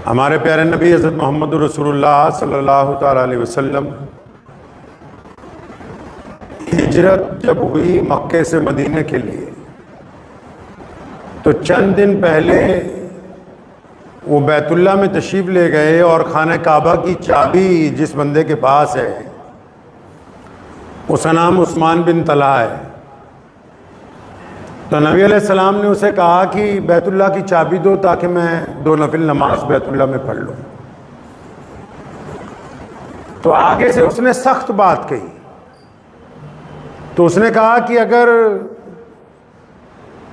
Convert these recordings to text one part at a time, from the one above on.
ہمارے پیارے نبی حضرت محمد رسول اللہ صلی اللہ تعالیٰ علیہ وسلم ہجرت جب ہوئی مکے سے مدینہ کے لیے تو چند دن پہلے وہ بیت اللہ میں تشریف لے گئے اور خانہ کعبہ کی چابی جس بندے کے پاس ہے اس کا نام عثمان بن طلحہ ہے. تو نبی علیہ السلام نے اسے کہا کہ بیت اللہ کی چابی دو تاکہ میں 2 نفل نماز بیت اللہ میں پڑھ لوں. تو آگے سے اس نے سخت بات کہی. تو اس نے کہا کہ اگر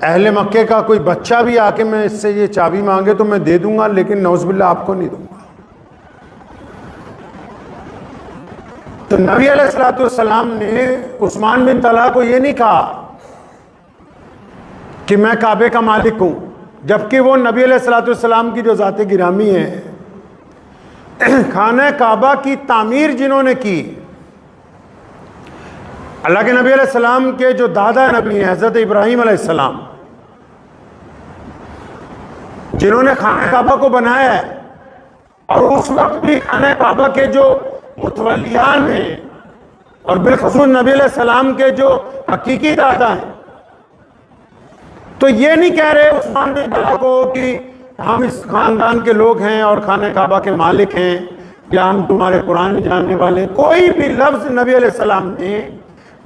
اہل مکے کا کوئی بچہ بھی آ کے میں اس سے یہ چابی مانگے تو میں دے دوں گا، لیکن نعوذ باللہ آپ کو نہیں دوں گا. تو نبی علیہ السلام نے عثمان بن طلحہ کو یہ نہیں کہا کہ میں کعبے کا مالک ہوں، جبکہ وہ نبی علیہ السلام کی جو ذات گرامی ہے، خانہ کعبہ کی تعمیر جنہوں نے کی، اللہ کے نبی علیہ السلام کے جو دادا نبی ہیں حضرت ابراہیم علیہ السلام، جنہوں نے خانہ کعبہ کو بنایا ہے، اور اس وقت بھی خانہ کعبہ کے جو متولیان ہیں اور بالخصوص نبی علیہ السلام کے جو حقیقی دادا ہیں، تو یہ نہیں کہہ رہے عثمان بن طلحہ کو کہ ہم اس خاندان کے لوگ ہیں اور خانہ کعبہ کے مالک ہیں یا ہم تمہارے قرآن جاننے والے. کوئی بھی لفظ نبی علیہ السلام نے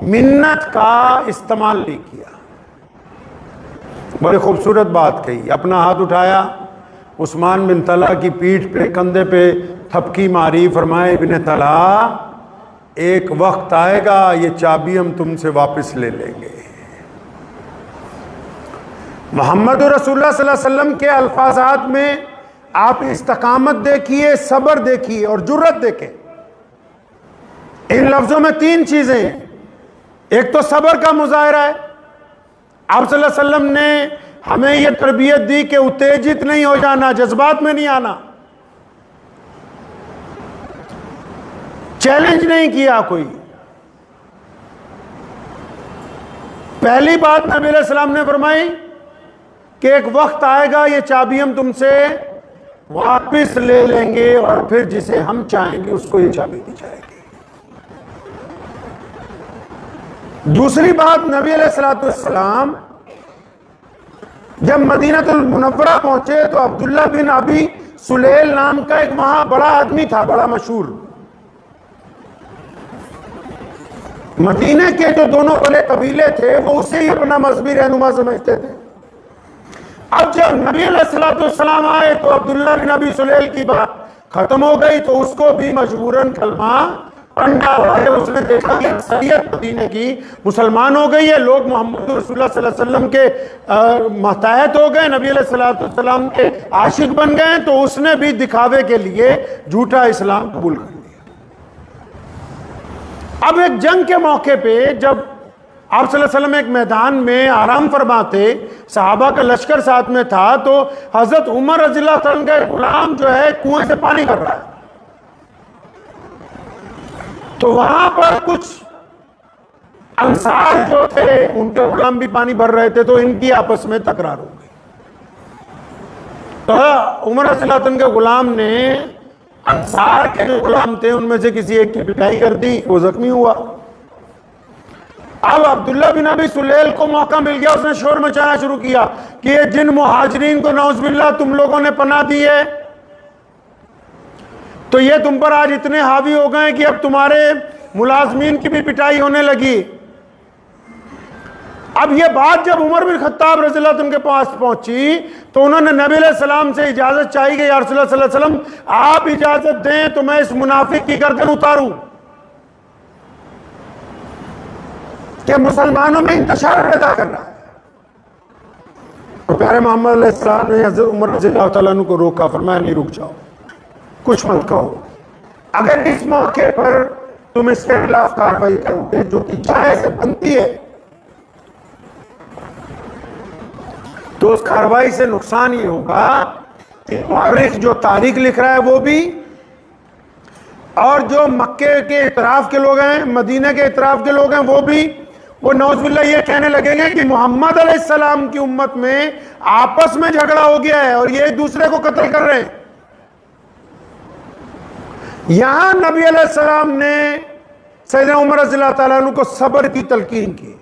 منت کا استعمال نہیں کیا. بڑی خوبصورت بات کہی. اپنا ہاتھ اٹھایا، عثمان بن طلحہ کی پیٹھ پہ کندھے پہ تھپکی ماری، فرمائے ابن طلحہ ایک وقت آئے گا یہ چابی ہم تم سے واپس لے لیں گے. محمد رسول اللہ صلی اللہ علیہ وسلم کے الفاظات میں آپ استقامت دیکھیے، صبر دیکھیے اور جرت دیکھیں. ان لفظوں میں 3 چیزیں ہیں. ایک تو صبر کا مظاہرہ ہے. آپ صلی اللہ علیہ وسلم نے ہمیں یہ تربیت دی کہ اتیجت نہیں ہو جانا، جذبات میں نہیں آنا، چیلنج نہیں کیا کوئی. پہلی بات نبی علیہ السلام نے فرمائی کہ ایک وقت آئے گا یہ چابی ہم تم سے واپس لے لیں گے اور پھر جسے ہم چاہیں گے اس کو یہ چابی دی جائے گی. دوسری بات، نبی علیہ السلام جب مدینہ المنورہ پہنچے تو عبداللہ بن ابی سلیل نام کا ایک وہاں بڑا آدمی تھا، بڑا مشہور. مدینہ کے جو دونوں بڑے قبیلے تھے وہ اسے ہی اپنا مذہبی رہنما سمجھتے تھے. اب جب نبی علیہ السلام آئے تو عبداللہ بن ابی سلیل کی بات ختم ہو گئی، تو اس کو بھی مجبوراً کلمہ پڑھنا پڑا. اس نے دیکھا کہ اکثریت مدینہ کی مسلمان ہو گئی ہے، لوگ محمد رسول اللہ صلی اللہ علیہ وسلم کے ماتحت ہو گئے، نبی علیہ السلام کے عاشق بن گئے، تو اس نے بھی دکھاوے کے لیے جھوٹا اسلام قبول کر لیا. اب ایک جنگ کے موقع پہ جب آپ صلی اللہ علیہ وسلم ایک میدان میں آرام فرماتے، صحابہ کا لشکر ساتھ میں تھا، تو حضرت عمر رضی اللہ عنہ کا غلام جو ہے کنویں سے پانی بھر رہا ہے. تو وہاں پر کچھ انصار جو تھے ان کے غلام بھی پانی بھر رہے تھے، تو ان کی آپس میں تکرار ہو گئی. تو عمر رضی اللہ عنہ کے غلام نے انصار کے جو غلام تھے ان میں سے کسی ایک کی پٹائی کر دی، وہ زخمی ہوا. اب عبداللہ بن ابی سلیل کو موقع مل گیا، اس نے شور مچانا شروع کیا کہ یہ جن مہاجرین کو نعوذ باللہ تم لوگوں نے پناہ دی ہے، تو یہ تم پر آج اتنے حاوی ہو گئے کہ اب تمہارے ملازمین کی بھی پٹائی ہونے لگی. اب یہ بات جب عمر بن خطاب رضی اللہ عنہ کے پاس پہنچی تو انہوں نے نبی علیہ السلام سے اجازت چاہی کہ یا رسول اللہ صلی اللہ علیہ وسلم آپ اجازت دیں تو میں اس منافق کی گردن اتاروں کہ مسلمانوں میں انتشار پیدا کر رہا ہے. اور پیارے محمد علیہ السلام نے حضرت عمر رضی اللہ تعالیٰ عنہ کو روکا، فرمایا نہیں، رک جاؤ، کچھ مت کہو. اگر اس موقع پر تم اس کے خلاف کارروائی کرو گے جو کہ جائز بنتی ہے، تو اس کارروائی سے نقصان یہ ہوگا کہ مورخ جو تاریخ لکھ رہا ہے وہ بھی، اور جو مکے کے اطراف کے لوگ ہیں، مدینہ کے اطراف کے لوگ ہیں، وہ بھی، وہ نعوذ باللہ یہ کہنے لگیں گے کہ محمد علیہ السلام کی امت میں آپس میں جھگڑا ہو گیا ہے اور یہ ایک دوسرے کو قتل کر رہے ہیں. یہاں نبی علیہ السلام نے سیدنا عمر رضی اللہ تعالیٰ عنہ کو صبر کی تلقین کی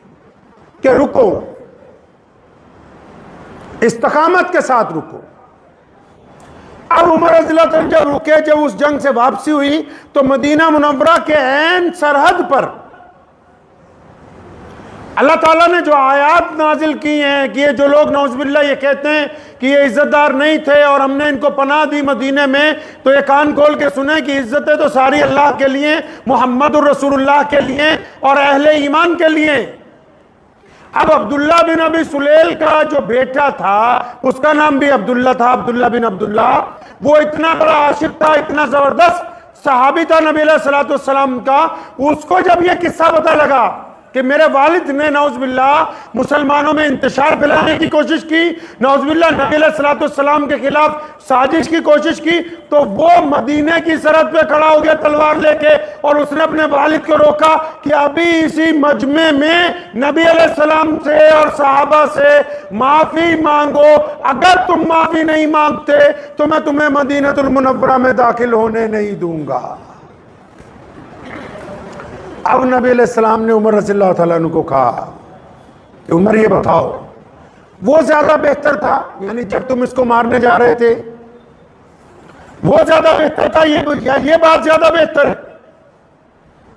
کہ رکو، استقامت کے ساتھ رکو۔ اب عمر رضی اللہ تعالیٰ جب رکے، جب اس جنگ سے واپسی ہوئی تو مدینہ منورہ کے عین سرحد پر اللہ تعالیٰ نے جو آیات نازل کی ہیں کہ یہ جو لوگ نعوذ باللہ یہ کہتے ہیں کہ یہ عزت دار نہیں تھے اور ہم نے ان کو پناہ دی مدینے میں، تو یہ کان کھول کے سنیں کہ عزتیں تو ساری اللہ کے لیے، محمد الرسول اللہ کے لیے اور اہل ایمان کے لیے۔ اب عبداللہ بن ابی سلیل کا جو بیٹا تھا، اس کا نام بھی عبداللہ تھا، عبداللہ بن عبداللہ، وہ اتنا بڑا عاشق تھا، اتنا زبردست صحابی تھا نبی علیہ السلام کا۔ اس کو جب یہ قصہ پتہ لگا کہ میرے والد نے نعوذ باللہ مسلمانوں میں انتشار پھیلانے کی کوشش کی، نعوذ باللہ نبی علیہ السلام کے خلاف سازش کی کوشش کی، تو وہ مدینے کی سرحد پہ کھڑا ہو گیا تلوار لے کے، اور اس نے اپنے والد کو روکا کہ ابھی اسی مجمع میں نبی علیہ السلام سے اور صحابہ سے معافی مانگو، اگر تم معافی نہیں مانگتے تو میں تمہیں مدینہ المنورہ میں داخل ہونے نہیں دوں گا۔ اب نبی علیہ السلام نے عمر رضی اللہ تعالیٰ عنہ کو کہا کہ عمر یہ بتاؤ، وہ زیادہ بہتر تھا، یعنی جب تم اس کو مارنے جا رہے تھے وہ زیادہ بہتر تھا، یہ بات زیادہ بہتر ہے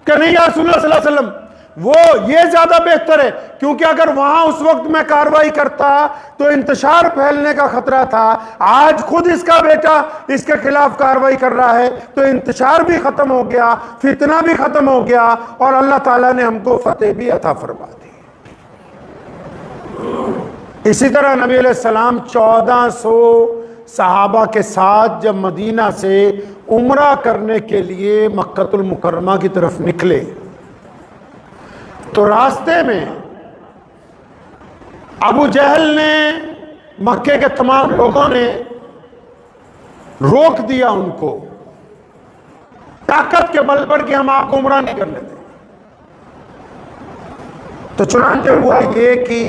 کہ نہیں یا رسول اللہ صلی اللہ علیہ وسلم؟ وہ یہ زیادہ بہتر ہے، کیونکہ اگر وہاں اس وقت میں کارروائی کرتا تو انتشار پھیلنے کا خطرہ تھا، آج خود اس کا بیٹا اس کے خلاف کارروائی کر رہا ہے تو انتشار بھی ختم ہو گیا، فتنہ بھی ختم ہو گیا، اور اللہ تعالیٰ نے ہم کو فتح بھی عطا فرما دی۔ اسی طرح نبی علیہ السلام 1400 صحابہ کے ساتھ جب مدینہ سے عمرہ کرنے کے لیے مکہ المکرمہ کی طرف نکلے تو راستے میں ابو جہل نے، مکے کے تمام لوگوں نے روک دیا ان کو، طاقت کے بل پر کہ ہم آپ کو عمرہ نہیں کرنے دیں۔ تو چنانچہ ہوا یہ کہ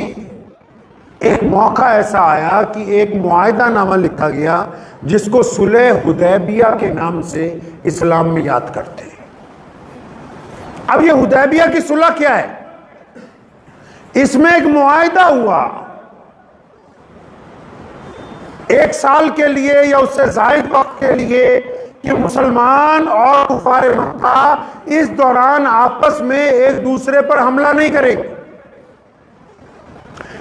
ایک موقع ایسا آیا کہ ایک معاہدہ نامہ لکھا گیا جس کو صلح حدیبیہ کے نام سے اسلام میں یاد کرتے ہیں۔ اب یہ حدیبیہ کی صلح کیا ہے؟ اس میں ایک معاہدہ ہوا 1 سال کے لیے یا اس سے زائد وقت کے لیے کہ مسلمان اور کفار مکہ اس دوران آپس میں ایک دوسرے پر حملہ نہیں کریں گے،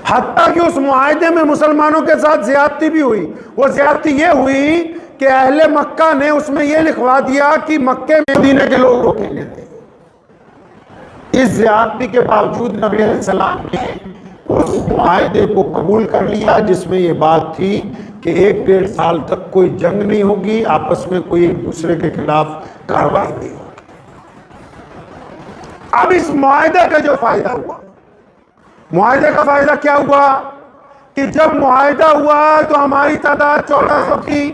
حتیٰ کہ اس معاہدے میں مسلمانوں کے ساتھ زیادتی بھی ہوئی۔ وہ زیادتی یہ ہوئی کہ اہل مکہ نے اس میں یہ لکھوا دیا کہ مکے میں مدینے کے لوگ روکیں گے۔ اس زیادتی کے باوجود نبی علیہ السلام نے اس معاہدے کو قبول کر لیا جس میں یہ بات تھی کہ 1-1.5 سال تک کوئی جنگ نہیں ہوگی، آپس میں کوئی ایک دوسرے کے خلاف کارروائی نہیں ہوگی۔ اب اس معاہدے کا جو فائدہ ہوا، معاہدے کا فائدہ کیا ہوا کہ جب معاہدہ ہوا تو ہماری تعداد 1400 تھی،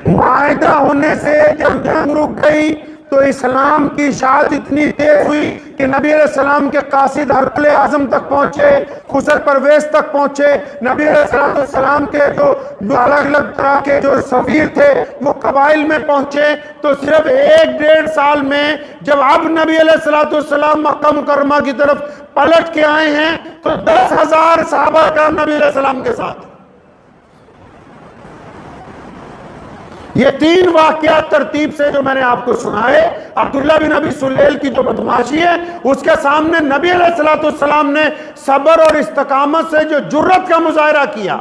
معاہدہ ہونے سے جب جنگ رک گئی تو اسلام کی اشاعت اتنی تیز ہوئی کہ نبی علیہ السلام کے قاصد ہرقل اعظم تک پہنچے، خسر پرویز تک پہنچے، نبی علیہ السلام کے جو الگ الگ طرح کے جو سفیر تھے وہ قبائل میں پہنچے۔ تو صرف 1-1.5 سال میں جب اب نبی علیہ السلام مکہ مکرمہ کی طرف پلٹ کے آئے ہیں تو 10,000 صحابہ کا نبی علیہ السلام کے ساتھ۔ یہ 3 واقعات ترتیب سے جو میں نے آپ کو سنائے، عبداللہ بن ابی سلیل کی جو بدماشی ہے اس کے سامنے نبی علیہ السلام نے صبر اور استقامت سے جو جرت کا مظاہرہ کیا،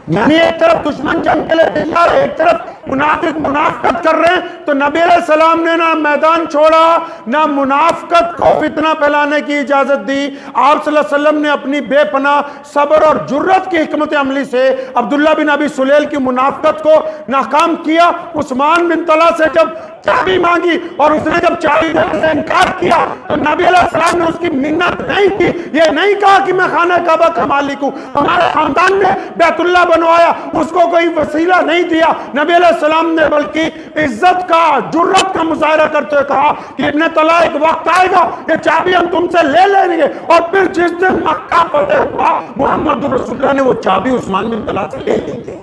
یعنی ایک طرف دشمن جنگ کے لیے تیار ہے، ایک طرف منافق منافقت کر رہے ہیں، تو نبی علیہ السلام نے نہ میدان چھوڑا، نہ منافقت کو فتنہ پھیلانے کی اجازت دی۔ آپ صلی اللہ علیہ وسلم نے اپنی بے پناہ صبر اور جرت کی حکمت عملی سے عبداللہ بن ابی سلیل کی منافقت کو ناکام کیا۔ عثمان بن طلحہ سے جب چابی مانگی اور اس نے جب چابی دینے سے انکار کیا تو نبی علیہ السلام نے اس کی منت نہیں کی، یہ نہیں کہا کہ میں خانہ کعبہ کا مالک ہوں، ہمارے خاندان نے بیت اللہ بنوایا، اس کو کوئی وسیلہ نہیں دیا۔ نبی علیہ السلام نے بلکہ عزت کا، جرت کا مظاہرہ کرتے ہوئے کہا کہ ابن طلحہ ایک وقت آئے گا کہ چابی ہم تم سے لے لیں گے، اور پھر جس دن مکہ فتح ہوا محمد رسول اللہ نے وہ چابی عثمان بن طلحہ سے لے لی تھی۔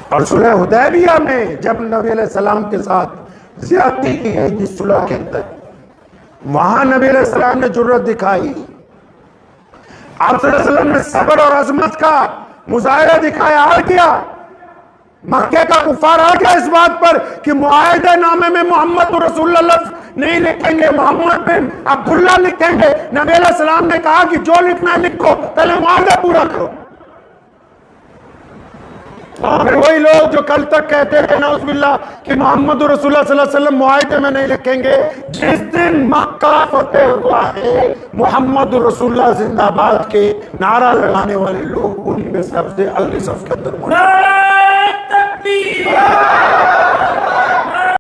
اور صلح حدیبیہ میں جب نبی علیہ السلام کے ساتھ زیادتی کی گئی تھی صلح کے اندر، وہاں نبی علیہ السلام نے جرت دکھائی، آپ صلی اللہ علیہ وسلم نے صبر اور عظمت کا مظاہرہ دکھایا، آ گیا مکہ کا کفار آ گیا اس بات پر کہ معاہدہ نامے میں محمد رسول اللہ نہیں لکھیں گے، محمد بن عبداللہ لکھیں گے۔ نبی علیہ السلام نے کہا کہ جو لکھنا ہے لکھو، پہلے معاہدہ پورا کرو۔ اور وہی لوگ جو کل تک کہتے ہیں نعوذ باللہ کہ محمد رسول اللہ صلی اللہ علیہ وسلم معاہدے میں نہیں لکھیں گے، جس دن مکہ فتح ہوا ہے محمد رسول اللہ زندہ باد کے نعرہ لگانے والے لوگ انہی میں سب سے اگلی صف کے اندر موجود ہیں۔